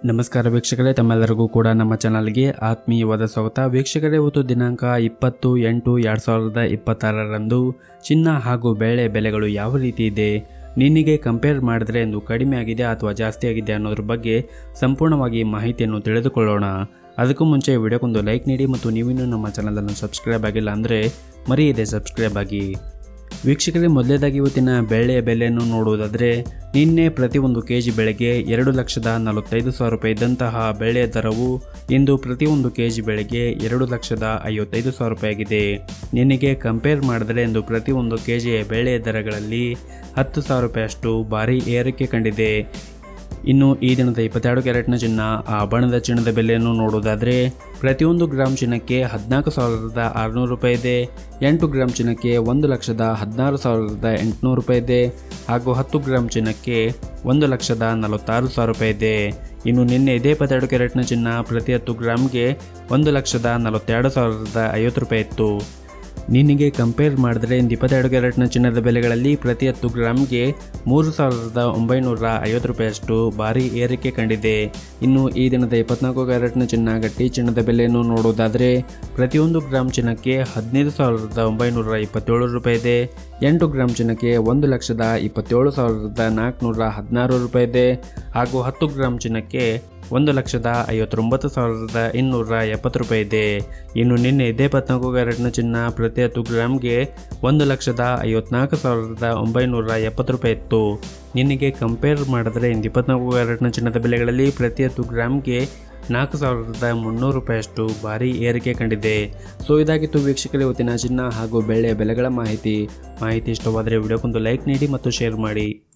ನಮಸ್ಕಾರ ವೀಕ್ಷಕರೇ, ತಮ್ಮೆಲ್ಲರಿಗೂ ಕೂಡ ನಮ್ಮ ಚಾನಲ್ಗೆ ಆತ್ಮೀಯವಾದ ಸ್ವಾಗತ. ವೀಕ್ಷಕರೇ, ಇವತ್ತು ದಿನಾಂಕ 20/8/2026ರಂದು ಚಿನ್ನ ಹಾಗೂ ಬೆಳ್ಳಿ ಬೆಲೆಗಳು ಯಾವ ರೀತಿ ಇದೆ, ನಿನ್ನೆಗೆ ಕಂಪೇರ್ ಮಾಡಿದ್ರೆ ಎಂದು ಕಡಿಮೆ ಆಗಿದೆ ಅಥವಾ ಜಾಸ್ತಿ ಆಗಿದೆ ಅನ್ನೋದ್ರ ಬಗ್ಗೆ ಸಂಪೂರ್ಣವಾಗಿ ಮಾಹಿತಿಯನ್ನು ತಿಳಿದುಕೊಳ್ಳೋಣ. ಅದಕ್ಕೂ ಮುಂಚೆ ವಿಡಿಯೋಕ್ಕೊಂದು ಲೈಕ್ ನೀಡಿ ಮತ್ತು ನೀವಿನ್ನೂ ನಮ್ಮ ಚಾನಲನ್ನು ಸಬ್ಸ್ಕ್ರೈಬ್ ಆಗಿಲ್ಲ ಅಂದರೆ ಮರೆಯದೆ ಸಬ್ಸ್ಕ್ರೈಬ್ ಆಗಿ. ವೀಕ್ಷಕರೇ, ಮೊದಲೇದಾಗಿ ಇವತ್ತಿನ ಬೆಳ್ಳಿಯ ಬೆಲೆಯನ್ನು ನೋಡುವುದಾದರೆ ನಿನ್ನೆ ಪ್ರತಿ 1 ಕೆಜಿ ಬೆಳೆಗೆ 2,45,000 ರೂಪಾಯಿ ಇದ್ದಂತಹ ಬೆಳ್ಳಿಯ ದರವು ಇಂದು ಪ್ರತಿ 1 ಕೆಜಿ ಬೆಳೆಗೆ 2,55,000 ರೂಪಾಯಿ ಆಗಿದೆ. ನಿನ್ನೆಗೆ ಕಂಪೇರ್ ಮಾಡಿದರೆ ಇಂದು ಪ್ರತಿ 1 ಕೆಜಿಯ ಬೆಳ್ಳಿಯ ದರಗಳಲ್ಲಿ 10,000 ರೂಪಾಯಿಯಷ್ಟು ಭಾರಿ ಏರಿಕೆ ಕಂಡಿದೆ. ಇನ್ನು ಈ ದಿನದ 22 ಕ್ಯಾರೆಟ್ನ ಚಿನ್ನ ಆಭರಣದ ಚಿನ್ನದ ಬೆಲೆಯನ್ನು ನೋಡುವುದಾದರೆ ಪ್ರತಿಯೊಂದು ಗ್ರಾಮ್ ಚಿನ್ನಕ್ಕೆ 14,600 ರೂಪಾಯಿ ಇದೆ. 8 ಗ್ರಾಮ್ ಚಿನ್ನಕ್ಕೆ 1,16,800 ರೂಪಾಯಿ ಇದೆ ಹಾಗೂ 10 ಗ್ರಾಮ್ ಚಿನ್ನಕ್ಕೆ 1,46,000 ರೂಪಾಯಿ ಇದೆ. ಇನ್ನು ನಿನ್ನೆ ಇದೇ 22 ಕ್ಯಾರೆಟ್ನ ಚಿನ್ನ ಪ್ರತಿ 10 ಗ್ರಾಮ್ಗೆ 1,42,050 ರೂಪಾಯಿ ಇತ್ತು. ನಿನ್ನೆಗೆ ಕಂಪೇರ್ ಮಾಡಿದ್ರೆ 22 ಕ್ಯಾರೆಟ್ನ ಚಿನ್ನದ ಬೆಲೆಗಳಲ್ಲಿ ಪ್ರತಿ 10 ಗ್ರಾಮ್ಗೆ 3,950 ರೂಪಾಯಿಯಷ್ಟು ಭಾರಿ ಏರಿಕೆ ಕಂಡಿದೆ. ಇನ್ನು ಈ ದಿನದ 24 ಕ್ಯಾರೆಟ್ನ ಚಿನ್ನ ಗಟ್ಟಿ ಚಿನ್ನದ ಬೆಲೆಯನ್ನು ನೋಡುವುದಾದರೆ ಪ್ರತಿಯೊಂದು ಗ್ರಾಮ್ ಚಿನ್ನಕ್ಕೆ 15,927 ರೂಪಾಯಿ ಇದೆ. 8 ಗ್ರಾಮ್ ಚಿನ್ನಕ್ಕೆ 1,27,416 ರೂಪಾಯಿ ಇದೆ ಹಾಗೂ 10 ಗ್ರಾಮ್ ಚಿನ್ನಕ್ಕೆ 1,59,270 ರೂಪಾಯಿ ಇದೆ. ಇನ್ನು ನಿನ್ನೆ ಇದೇ 14 ಕ್ಯಾರೆಟ್ನ ಚಿನ್ನ ಪ್ರತಿ 10 ಗ್ರಾಮ್ಗೆ 1,54,970 ರೂಪಾಯಿ ಇತ್ತು. ನಿನ್ನೆಗೆ ಕಂಪೇರ್ ಮಾಡಿದ್ರೆ 24 ಕ್ಯಾರೆಟ್ನ ಚಿನ್ನದ ಬೆಲೆಗಳಲ್ಲಿ ಪ್ರತಿ 10 ಗ್ರಾಮ್ಗೆ 4,300 ರೂಪಾಯಿಯಷ್ಟು ಭಾರಿ ಏರಿಕೆ ಕಂಡಿದೆ. ಸೊ ಇದಾಗಿತ್ತು ವೀಕ್ಷಕರೇ ಇವತ್ತಿನ ಚಿನ್ನ ಹಾಗೂ ಬೆಳ್ಳಿಯ ಬೆಲೆಗಳ ಮಾಹಿತಿ ಇಷ್ಟವಾದರೆ ವಿಡಿಯೋಕ್ಕೊಂದು ಲೈಕ್ ನೀಡಿ ಮತ್ತು ಶೇರ್ ಮಾಡಿ.